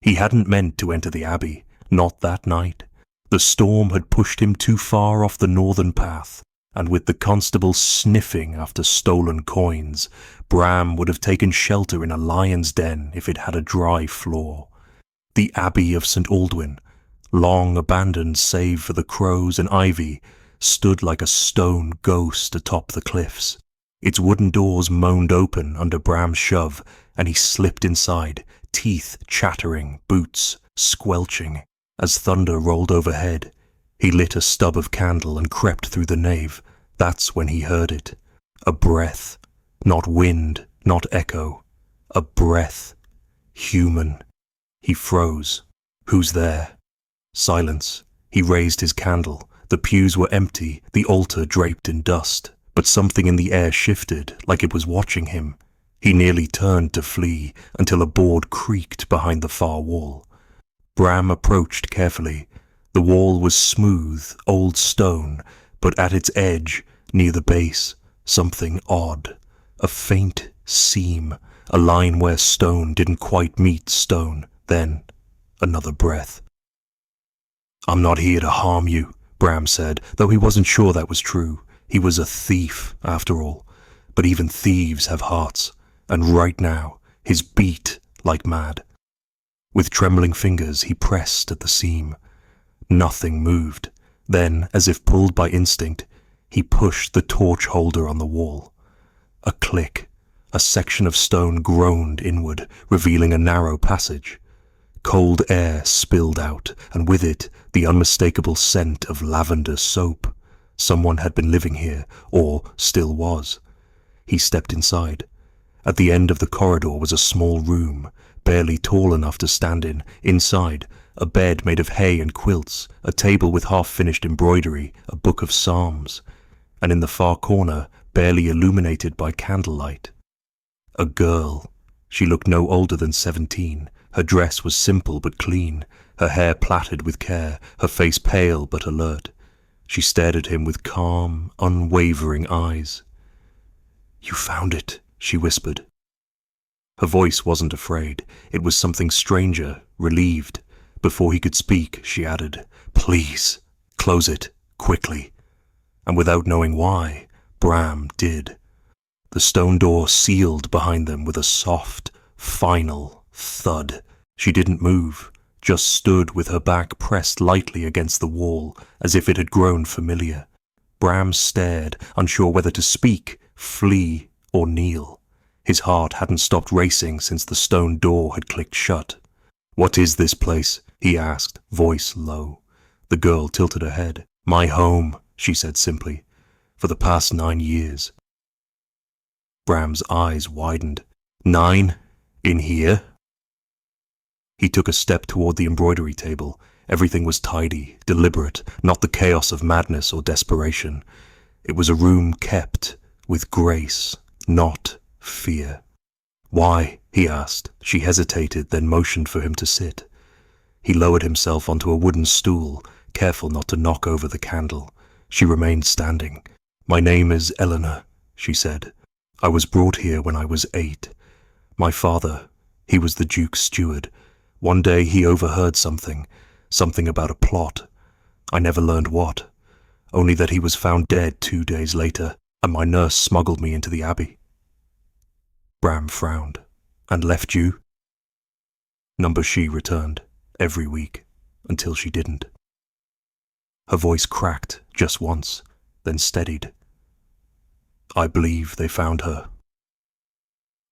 He hadn't meant to enter the Abbey, not that night. The storm had pushed him too far off the northern path, and with the constable sniffing after stolen coins, Bram would have taken shelter in a lion's den if it had a dry floor. The Abbey of St. Aldwyn, long abandoned save for the crows and ivy, stood like a stone ghost atop the cliffs. Its wooden doors moaned open under Bram's shove, and he slipped inside, teeth chattering, boots squelching. As thunder rolled overhead, he lit a stub of candle and crept through the nave. That's when he heard it. A breath. Not wind, not echo. A breath. Human. He froze. Who's there? Silence. He raised his candle. The pews were empty, the altar draped in dust. But something in the air shifted, like it was watching him. He nearly turned to flee, until a board creaked behind the far wall. Bram approached carefully. The wall was smooth, old stone, but at its edge, near the base, something odd. A faint seam, a line where stone didn't quite meet stone. Then, another breath. "I'm not here to harm you," Bram said, though he wasn't sure that was true. He was a thief, after all. But even thieves have hearts, and right now, his beat like mad. With trembling fingers, he pressed at the seam. Nothing moved. Then, as if pulled by instinct, he pushed the torch holder on the wall. A click. A section of stone groaned inward, revealing a narrow passage. Cold air spilled out, and with it, the unmistakable scent of lavender soap. Someone had been living here, or still was. He stepped inside. At the end of the corridor was a small room, barely tall enough to stand in. Inside, a bed made of hay and quilts, a table with half-finished embroidery, a book of psalms, and in the far corner, barely illuminated by candlelight, a girl. She looked no older than 17. Her dress was simple but clean, her hair plaited with care, her face pale but alert. She stared at him with calm, unwavering eyes. "You found it," she whispered. Her voice wasn't afraid. It was something stranger, relieved. Before he could speak, she added, "Please, close it, quickly." And without knowing why, Bram did. The stone door sealed behind them with a soft, final thud. She didn't move, just stood with her back pressed lightly against the wall, as if it had grown familiar. Bram stared, unsure whether to speak, flee, or kneel. His heart hadn't stopped racing since the stone door had clicked shut. "What is this place?" he asked, voice low. The girl tilted her head. "My home," she said simply, "for the past 9 years." Bram's eyes widened. 9? In here? He took a step toward the embroidery table. Everything was tidy, deliberate, not the chaos of madness or desperation. It was a room kept with grace, not fear. "Why?" he asked. She hesitated, then motioned for him to sit. He lowered himself onto a wooden stool, careful not to knock over the candle. She remained standing. "My name is Elinor," she said. "I was brought here when I was 8. My father, he was the Duke's steward. One day he overheard something about a plot. I never learned what, only that he was found dead 2 days later, and my nurse smuggled me into the Abbey." Bram frowned. "And left you?" Number she returned, every week, until she didn't. Her voice cracked just once, then steadied. "I believe they found her."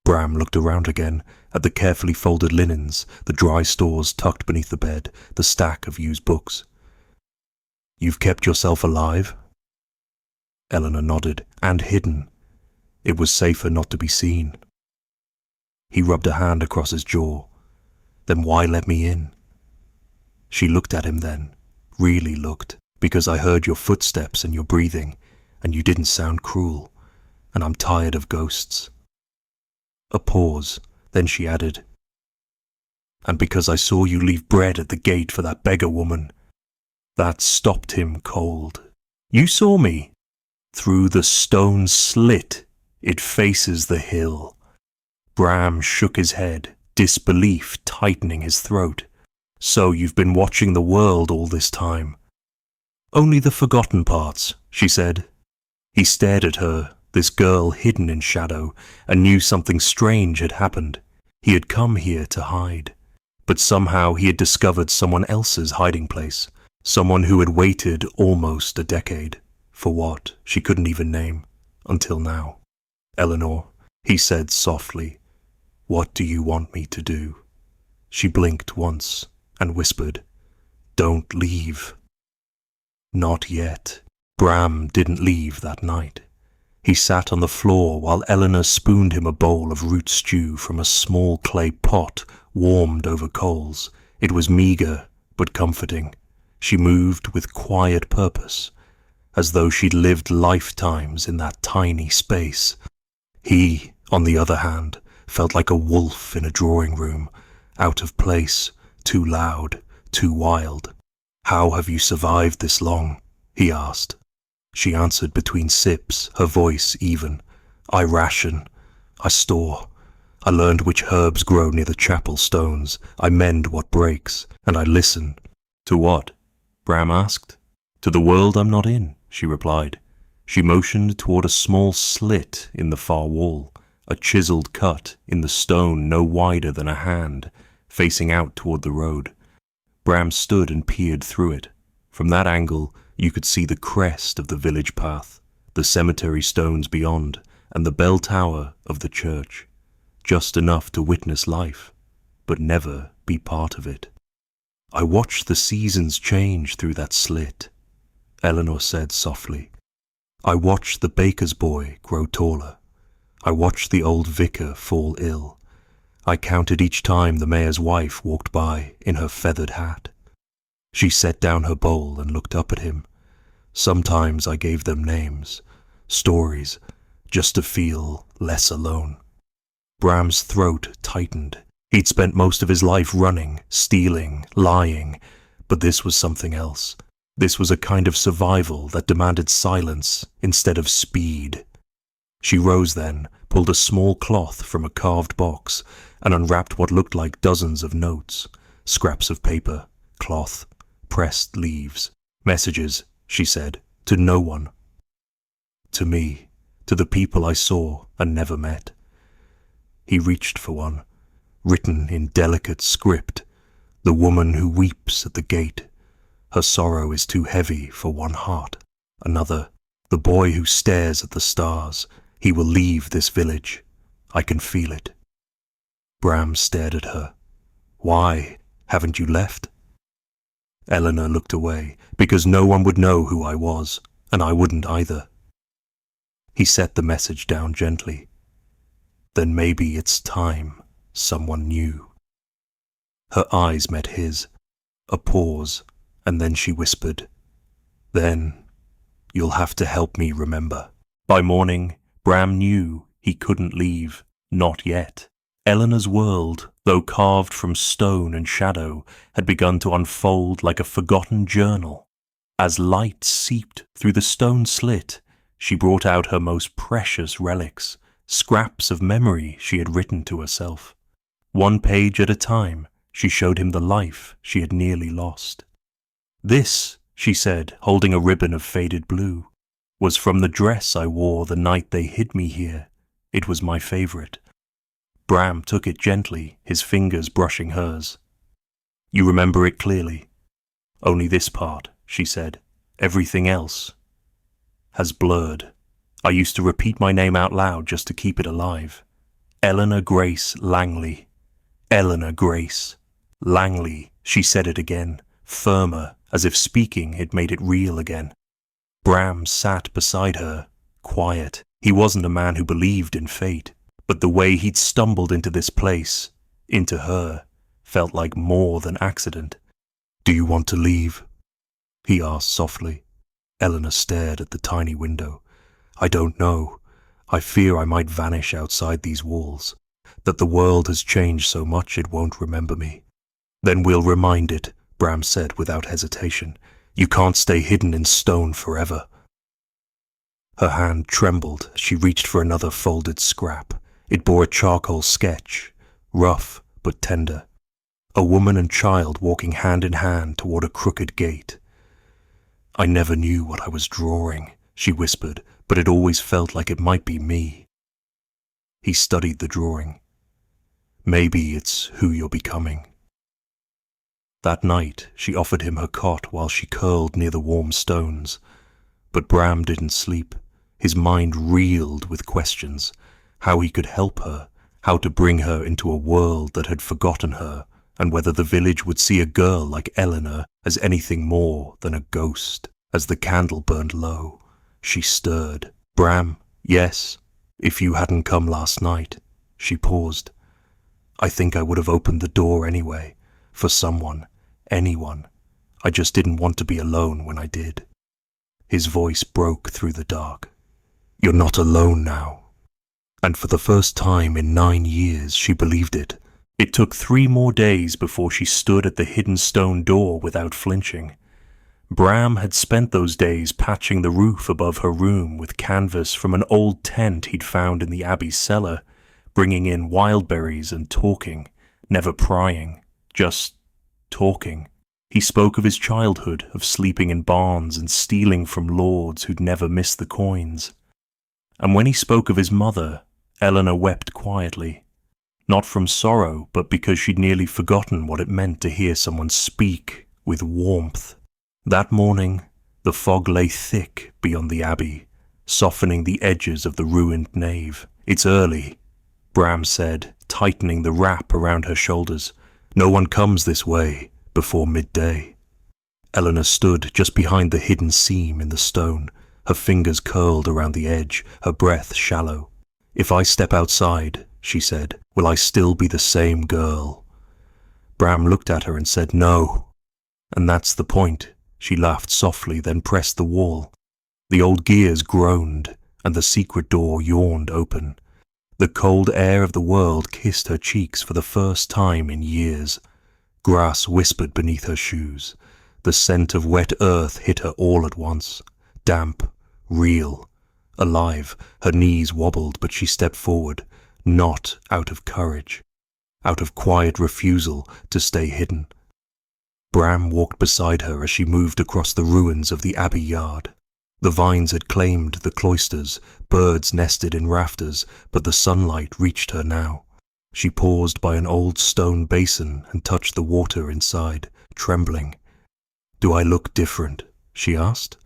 Bram looked around again, at the carefully folded linens, the dry stores tucked beneath the bed, the stack of used books. "You've kept yourself alive?" Elinor nodded, "and hidden. It was safer not to be seen." He rubbed a hand across his jaw. "Then why let me in?" She looked at him then, really looked, "Because I heard your footsteps and your breathing, and you didn't sound cruel, and I'm tired of ghosts." A pause, then she added, "And because I saw you leave bread at the gate for that beggar woman." That stopped him cold. "You saw me?" "Through the stone slit. It faces the hill." Bram shook his head. disbelief tightening his throat. "So you've been watching the world all this time?" "Only the forgotten parts," she said. He stared at her, this girl hidden in shadow, and knew something strange had happened. He had come here to hide. But somehow he had discovered someone else's hiding place, someone who had waited almost a decade. For what, she couldn't even name, until now. "Elinor," he said softly, "what do you want me to do?" She blinked once and whispered, "Don't leave." Not yet. Bram didn't leave that night. He sat on the floor while Elinor spooned him a bowl of root stew from a small clay pot warmed over coals. It was meagre, but comforting. She moved with quiet purpose, as though she'd lived lifetimes in that tiny space. He, on the other hand, felt like a wolf in a drawing room, out of place, too loud, too wild. "How have you survived this long?" he asked. She answered between sips, her voice even. "I ration. I store. I learned which herbs grow near the chapel stones. I mend what breaks, and I listen." "To what?" Bram asked. "To the world I'm not in," she replied. She motioned toward a small slit in the far wall, a chiseled cut in the stone no wider than a hand, facing out toward the road. Bram stood and peered through it. From that angle, you could see the crest of the village path, the cemetery stones beyond, and the bell tower of the church. Just enough to witness life, but never be part of it. "I watched the seasons change through that slit," Elinor said softly. "I watched the baker's boy grow taller. I watched the old vicar fall ill. I counted each time the mayor's wife walked by in her feathered hat." She set down her bowl and looked up at him. "Sometimes I gave them names, stories, just to feel less alone." Bram's throat tightened. He'd spent most of his life running, stealing, lying, but this was something else. This was a kind of survival that demanded silence instead of speed. She rose then, pulled a small cloth from a carved box, and unwrapped what looked like dozens of notes, scraps of paper, cloth, pressed leaves. "Messages," she said, "to no one. To me, to the people I saw and never met." He reached for one, written in delicate script. "The woman who weeps at the gate. Her sorrow is too heavy for one heart." Another, "The boy who stares at the stars. He will leave this village. I can feel it." Bram stared at her. "Why? Haven't you left?" Elinor looked away, "Because no one would know who I was, and I wouldn't either." He set the message down gently. "Then maybe it's time someone knew." Her eyes met his. A pause, and then she whispered, "Then you'll have to help me remember." By morning, Bram knew he couldn't leave, not yet. Elinor's world, though carved from stone and shadow, had begun to unfold like a forgotten journal. As light seeped through the stone slit, she brought out her most precious relics, scraps of memory she had written to herself. One page at a time, she showed him the life she had nearly lost. "This," she said, holding a ribbon of faded blue, "was from the dress I wore the night they hid me here. It was my favorite." Bram took it gently, his fingers brushing hers. "You remember it clearly?" "Only this part," she said. "Everything else has blurred. I used to repeat my name out loud just to keep it alive. Elinor Grace Langley. Elinor Grace Langley." She said it again, firmer, as if speaking had made it real again. Bram sat beside her, quiet. He wasn't a man who believed in fate, but the way he'd stumbled into this place, into her, felt like more than accident. "Do you want to leave?" he asked softly. Elinor stared at the tiny window. "I don't know. I fear I might vanish outside these walls, that the world has changed so much it won't remember me." "Then we'll remind it," Bram said without hesitation. "You can't stay hidden in stone forever." Her hand trembled as she reached for another folded scrap. It bore a charcoal sketch, rough but tender. A woman and child walking hand in hand toward a crooked gate. "I never knew what I was drawing," she whispered, "but it always felt like it might be me." He studied the drawing. "Maybe it's who you're becoming." That night, she offered him her cot while she curled near the warm stones. But Bram didn't sleep. His mind reeled with questions. How he could help her, how to bring her into a world that had forgotten her, and whether the village would see a girl like Elinor as anything more than a ghost. As the candle burned low, she stirred. "Bram, yes, if you hadn't come last night." She paused. "I think I would have opened the door anyway, for someone, anyone. I just didn't want to be alone when I did." His voice broke through the dark. "You're not alone now." And for the first time in 9 years, she believed it. It took 3 more days before she stood at the hidden stone door without flinching. Bram had spent those days patching the roof above her room with canvas from an old tent he'd found in the Abbey cellar, bringing in wild berries and talking, never prying, just talking. He spoke of his childhood, of sleeping in barns and stealing from lords who'd never missed the coins. And when he spoke of his mother, Elinor wept quietly. Not from sorrow, but because she'd nearly forgotten what it meant to hear someone speak with warmth. That morning, the fog lay thick beyond the Abbey, softening the edges of the ruined nave. "It's early," Bram said, tightening the wrap around her shoulders. "No one comes this way before midday." Elinor stood just behind the hidden seam in the stone, her fingers curled around the edge, her breath shallow. "If I step outside," she said, "will I still be the same girl?" Bram looked at her and said, "No." "And that's the point." She laughed softly, then pressed the wall. The old gears groaned, and the secret door yawned open. The cold air of the world kissed her cheeks for the first time in years. Grass whispered beneath her shoes. The scent of wet earth hit her all at once. Damp, real, alive. Her knees wobbled, but she stepped forward, not out of courage, out of quiet refusal to stay hidden. Bram walked beside her as she moved across the ruins of the Abbey yard. The vines had claimed the cloisters, birds nested in rafters, but the sunlight reached her now. She paused by an old stone basin and touched the water inside, trembling. "Do I look different?" she asked.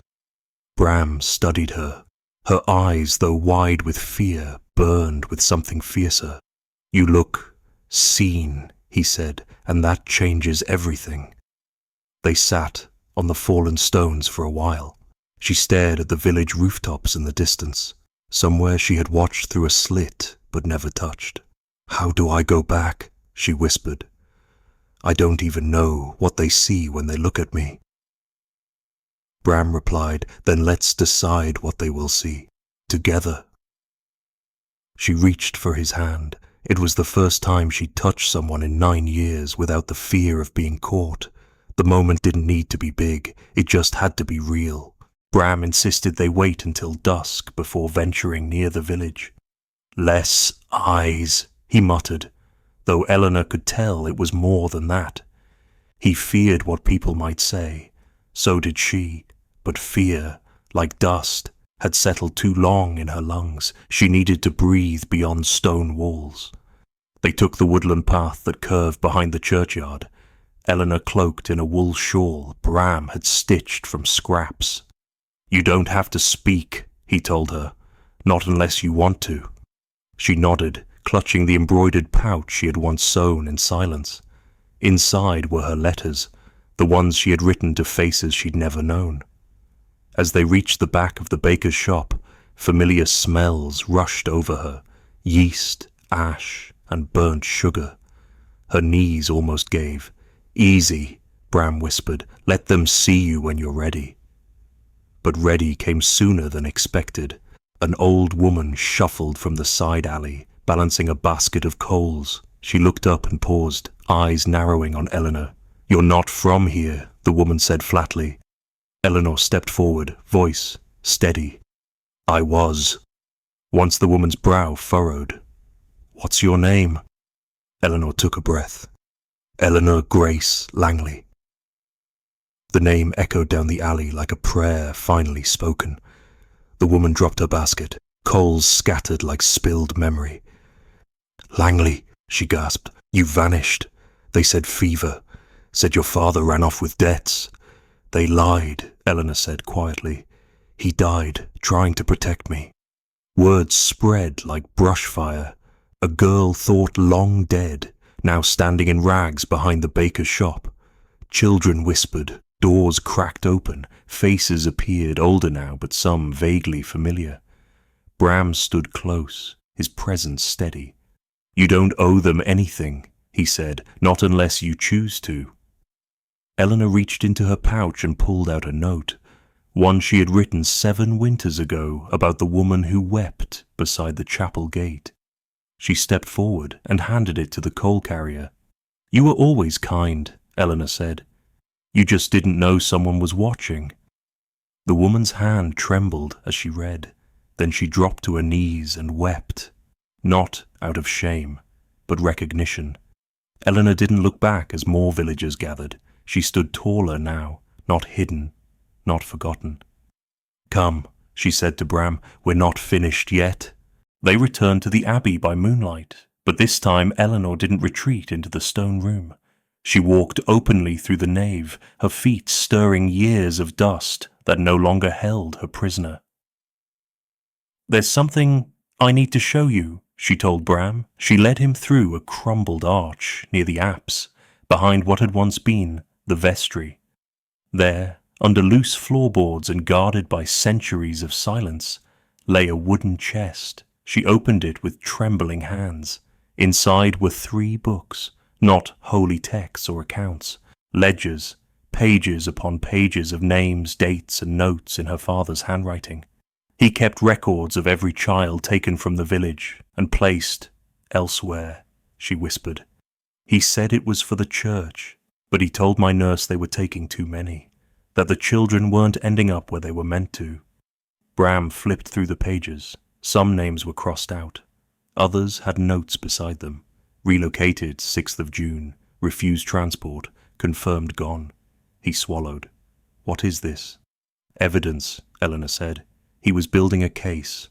Bram studied her. Her eyes, though wide with fear, burned with something fiercer. "You look seen," he said, "and that changes everything." They sat on the fallen stones for a while. She stared at the village rooftops in the distance, somewhere she had watched through a slit but never touched. "How do I go back?" she whispered. "I don't even know what they see when they look at me." Bram replied, "Then let's decide what they will see, together." She reached for his hand. It was the first time she'd touched someone in 9 years without the fear of being caught. The moment didn't need to be big, it just had to be real. Bram insisted they wait until dusk before venturing near the village. "Less eyes," he muttered, though Elinor could tell it was more than that. He feared what people might say. So did she, but fear, like dust, had settled too long in her lungs. She needed to breathe beyond stone walls. They took the woodland path that curved behind the churchyard. Elinor cloaked in a wool shawl Bram had stitched from scraps. "You don't have to speak," he told her. "Not unless you want to." She nodded, clutching the embroidered pouch she had once sewn in silence. Inside were her letters, the ones she had written to faces she'd never known. As they reached the back of the baker's shop, familiar smells rushed over her, yeast, ash, and burnt sugar. Her knees almost gave. "Easy," Bram whispered. "Let them see you when you're ready." But ready came sooner than expected. An old woman shuffled from the side alley, balancing a basket of coals. She looked up and paused, eyes narrowing on Elinor. "You're not from here," the woman said flatly. Elinor stepped forward, voice steady. "I was." Once the woman's brow furrowed. "What's your name?" Elinor took a breath. Elinor Grace Langley. The name echoed down the alley like a prayer finally spoken. The woman dropped her basket, coals scattered like spilled memory. "Langley," she gasped, "you vanished. They said fever, said your father ran off with debts." "They lied," Elinor said quietly. "He died trying to protect me." Words spread like brush fire. A girl thought long dead, now standing in rags behind the baker's shop. Children whispered, doors cracked open, faces appeared, older now, but some vaguely familiar. Bram stood close, his presence steady. "You don't owe them anything," he said, "not unless you choose to." Elinor reached into her pouch and pulled out a note, one she had written 7 winters ago about the woman who wept beside the chapel gate. She stepped forward and handed it to the coal carrier. "You were always kind," Elinor said. "You just didn't know someone was watching." The woman's hand trembled as she read. Then she dropped to her knees and wept, not out of shame, but recognition. Elinor didn't look back as more villagers gathered. She stood taller now, not hidden, not forgotten. "Come," she said to Bram, "we're not finished yet." They returned to the Abbey by moonlight, but this time Elinor didn't retreat into the stone room. She walked openly through the nave, her feet stirring years of dust that no longer held her prisoner. "There's something I need to show you," she told Bram. She led him through a crumbled arch near the apse, behind what had once been the vestry. There, under loose floorboards and guarded by centuries of silence, lay a wooden chest. She opened it with trembling hands. Inside were 3 books, not holy texts or accounts, ledgers, pages upon pages of names, dates, and notes in her father's handwriting. He kept records of every child taken from the village and placed elsewhere, she whispered. "He said it was for the church, but he told my nurse they were taking too many, that the children weren't ending up where they were meant to." Bram flipped through the pages. Some names were crossed out. Others had notes beside them. Relocated 6th of June, refused transport, confirmed gone. He swallowed. "What is this?" "Evidence," Elinor said. He was building a case.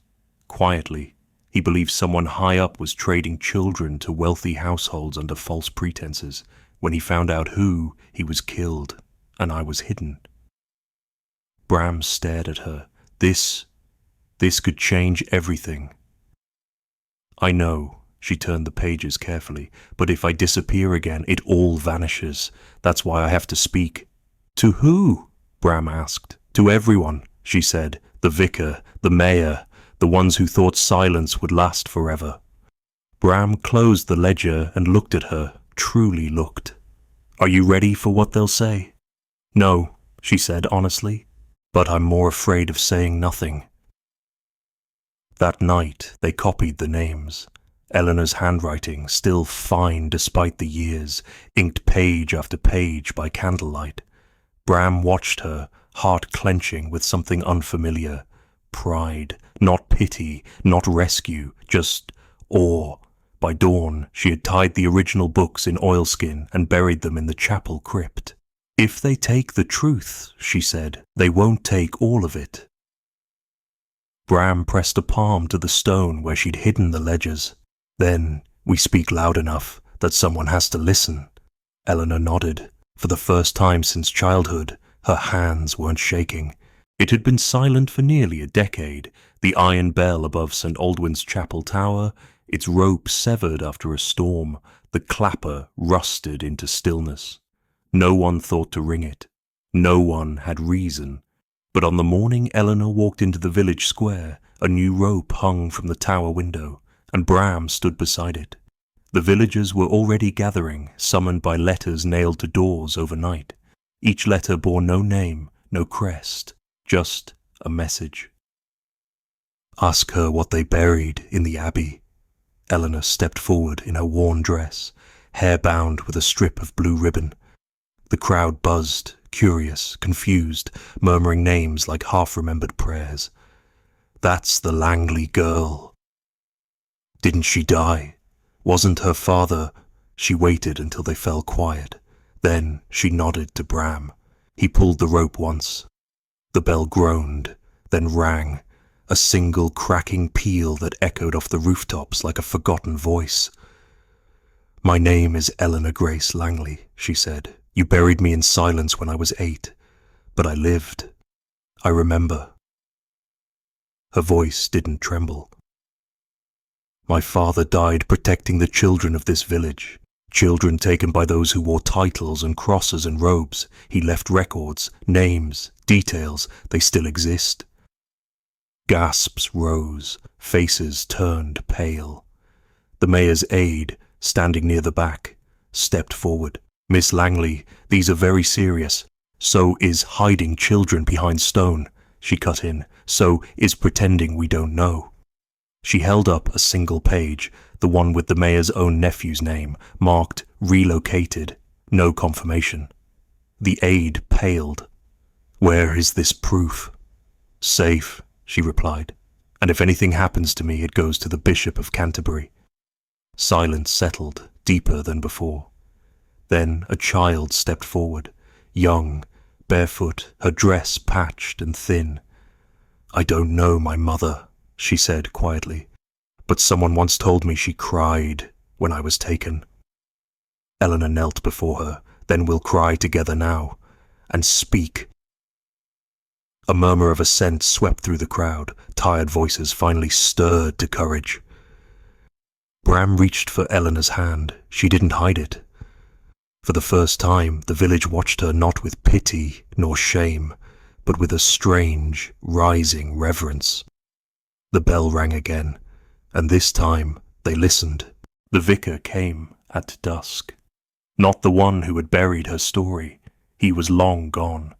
Quietly, he believed someone high up was trading children to wealthy households under false pretenses. When he found out who, he was killed, and I was hidden. Bram stared at her. This could change everything. "I know," she turned the pages carefully, "but if I disappear again, it all vanishes. That's why I have to speak." "To who?" Bram asked. "To everyone," she said. "The vicar, the mayor, the ones who thought silence would last forever." Bram closed the ledger and looked at her, truly looked. "Are you ready for what they'll say?" "No," she said honestly, "but I'm more afraid of saying nothing." That night they copied the names. Elinor's handwriting, still fine despite the years, inked page after page by candlelight. Bram watched her, heart clenching with something unfamiliar. Pride, not pity, not rescue, just awe. By dawn, she had tied the original books in oilskin and buried them in the chapel crypt. "If they take the truth," she said, "they won't take all of it." Bram pressed a palm to the stone where she'd hidden the ledgers. "Then we speak loud enough that someone has to listen." Elinor nodded. For the first time since childhood, her hands weren't shaking. It had been silent for nearly a decade. The iron bell above St. Aldwyn's chapel tower, its rope severed after a storm, the clapper rusted into stillness. No one thought to ring it. No one had reason. But on the morning Elinor walked into the village square, a new rope hung from the tower window, and Bram stood beside it. The villagers were already gathering, summoned by letters nailed to doors overnight. Each letter bore no name, no crest, just a message. "Ask her what they buried in the Abbey." Elinor stepped forward in her worn dress, hair bound with a strip of blue ribbon. The crowd buzzed, curious, confused, murmuring names like half-remembered prayers. "That's the Langley girl." "Didn't she die? Wasn't her father?" She waited until they fell quiet. Then she nodded to Bram. He pulled the rope once. The bell groaned, then rang, a single cracking peal that echoed off the rooftops like a forgotten voice. "My name is Elinor Grace Langley," she said. "You buried me in silence when I was 8, but I lived. I remember." Her voice didn't tremble. "My father died protecting the children of this village. Children taken by those who wore titles and crosses and robes. He left records, names, details. They still exist." Gasps rose, faces turned pale. The mayor's aide, standing near the back, stepped forward. "Miss Langley, these are very serious. So is hiding children behind stone," she cut in. "So is pretending we don't know." She held up a single page, the one with the mayor's own nephew's name, marked relocated, no confirmation. The aide paled. "Where is this proof?" "Safe," she replied. "And if anything happens to me, it goes to the Bishop of Canterbury." Silence settled, deeper than before. Then a child stepped forward, young, barefoot, her dress patched and thin. "I don't know my mother," she said quietly, "but someone once told me she cried when I was taken." Elinor knelt before her. "Then we'll cry together now, and speak." A murmur of assent swept through the crowd. Tired voices finally stirred to courage. Bram reached for Elinor's hand. She didn't hide it. For the first time, the village watched her not with pity nor shame, but with a strange, rising reverence. The bell rang again, and this time they listened. The vicar came at dusk. Not the one who had buried her story. He was long gone.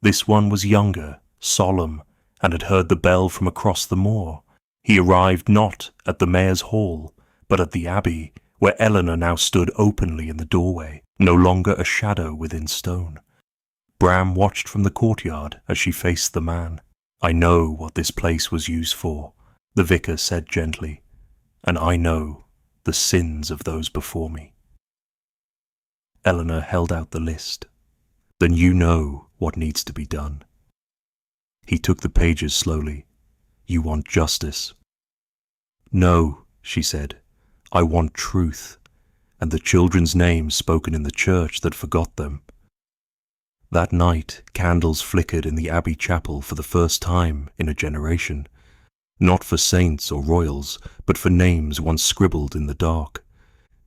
This one was younger, solemn, and had heard the bell from across the moor. He arrived not at the mayor's hall, but at the Abbey, where Elinor now stood openly in the doorway, no longer a shadow within stone. Bram watched from the courtyard as she faced the man. "I know what this place was used for," the vicar said gently, "and I know the sins of those before me." Elinor held out the list. "Then you know what needs to be done." He took the pages slowly. "You want justice." "No," she said, "I want truth, and the children's names spoken in the church that forgot them." That night, candles flickered in the Abbey chapel for the first time in a generation, not for saints or royals, but for names once scribbled in the dark.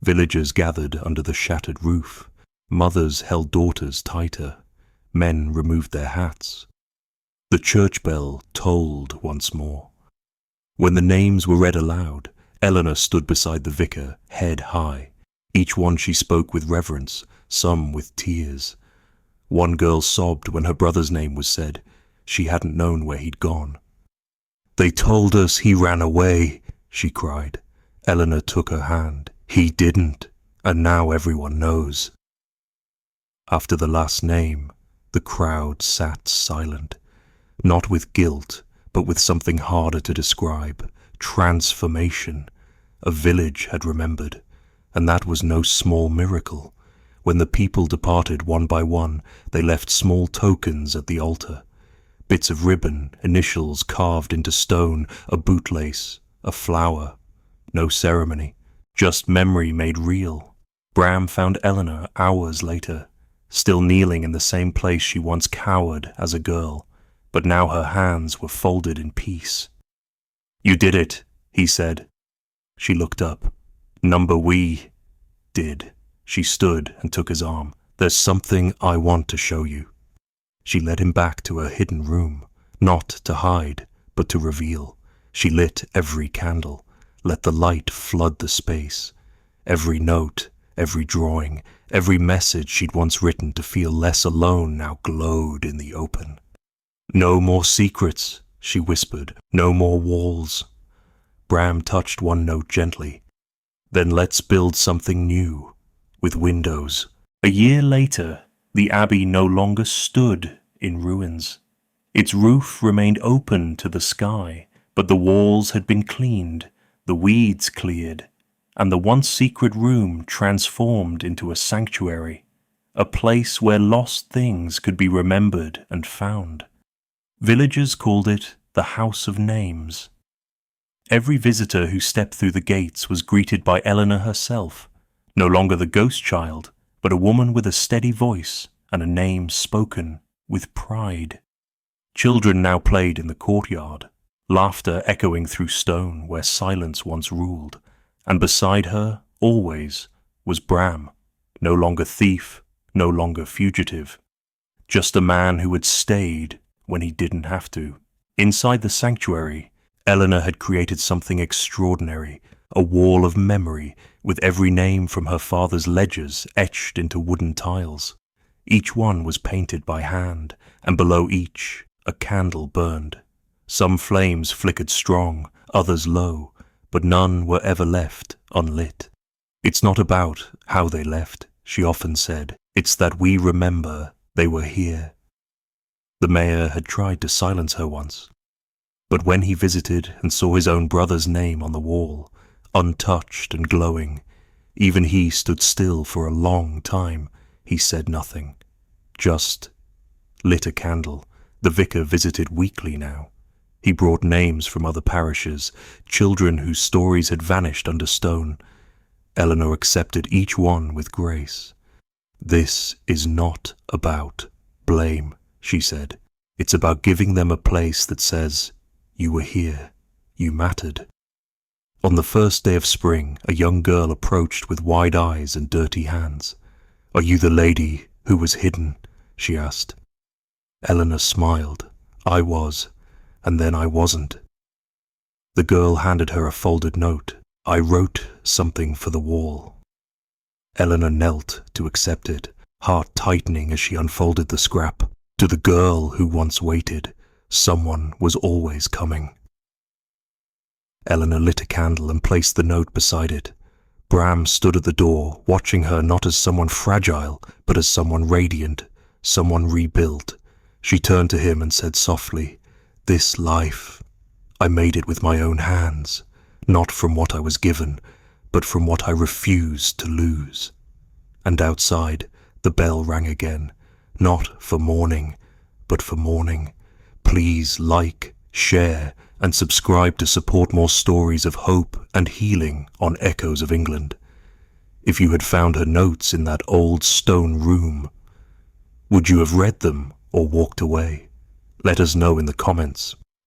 Villagers gathered under the shattered roof. Mothers held daughters tighter. Men removed their hats. The church bell tolled once more. When the names were read aloud, Elinor stood beside the vicar, head high. Each one she spoke with reverence, some with tears. One girl sobbed when her brother's name was said. She hadn't known where he'd gone. "They told us he ran away," she cried. Elinor took her hand. "He didn't, and now everyone knows." After the last name, the crowd sat silent, not with guilt, but with something harder to describe. Transformation. A village had remembered, and that was no small miracle. When the people departed one by one, they left small tokens at the altar. Bits of ribbon, initials carved into stone, a bootlace, a flower. No ceremony, just memory made real. Bram found Elinor hours later, still kneeling in the same place she once cowered as a girl, but now her hands were folded in peace. "You did it," he said. She looked up. "Number we did." She stood and took his arm. "There's something I want to show you." She led him back to her hidden room, not to hide, but to reveal. She lit every candle, let the light flood the space. Every note, every drawing, every message she'd once written to feel less alone now glowed in the open. "No more secrets," she whispered. "No more walls." Bram touched one note gently. "Then let's build something new, with windows." A year later, the Abbey no longer stood in ruins. Its roof remained open to the sky, but the walls had been cleaned, the weeds cleared, and the once secret room transformed into a sanctuary, a place where lost things could be remembered and found. Villagers called it the House of Names. Every visitor who stepped through the gates was greeted by Elinor herself, no longer the ghost child, but a woman with a steady voice and a name spoken with pride. Children now played in the courtyard, laughter echoing through stone where silence once ruled, and beside her, always, was Bram, no longer thief, no longer fugitive, just a man who had stayed when he didn't have to. Inside the sanctuary, Elinor had created something extraordinary, a wall of memory with every name from her father's ledgers etched into wooden tiles. Each one was painted by hand, and below each a candle burned. Some flames flickered strong, others low, but none were ever left unlit. "It's not about how they left," she often said. "It's that we remember they were here." The mayor had tried to silence her once, but when he visited and saw his own brother's name on the wall, untouched and glowing, even he stood still for a long time. He said nothing, just lit a candle. The vicar visited weekly now. He brought names from other parishes, children whose stories had vanished under stone. Elinor accepted each one with grace. "This is not about blame," she said. "It's about giving them a place that says, you were here, you mattered." On the first day of spring, a young girl approached with wide eyes and dirty hands. "Are you the lady who was hidden?" she asked. Elinor smiled. "I was, and then I wasn't." The girl handed her a folded note. "I wrote something for the wall." Elinor knelt to accept it, heart tightening as she unfolded the scrap. To the girl who once waited, someone was always coming. Elinor lit a candle and placed the note beside it. Bram stood at the door, watching her not as someone fragile, but as someone radiant, someone rebuilt. She turned to him and said softly, "This life, I made it with my own hands, not from what I was given, but from what I refused to lose." And outside, the bell rang again, not for morning, but for morning. Please like, share, and subscribe to support more stories of hope and healing on Echoes of England. If you had found her notes in that old stone room, would you have read them or walked away? Let us know in the comments.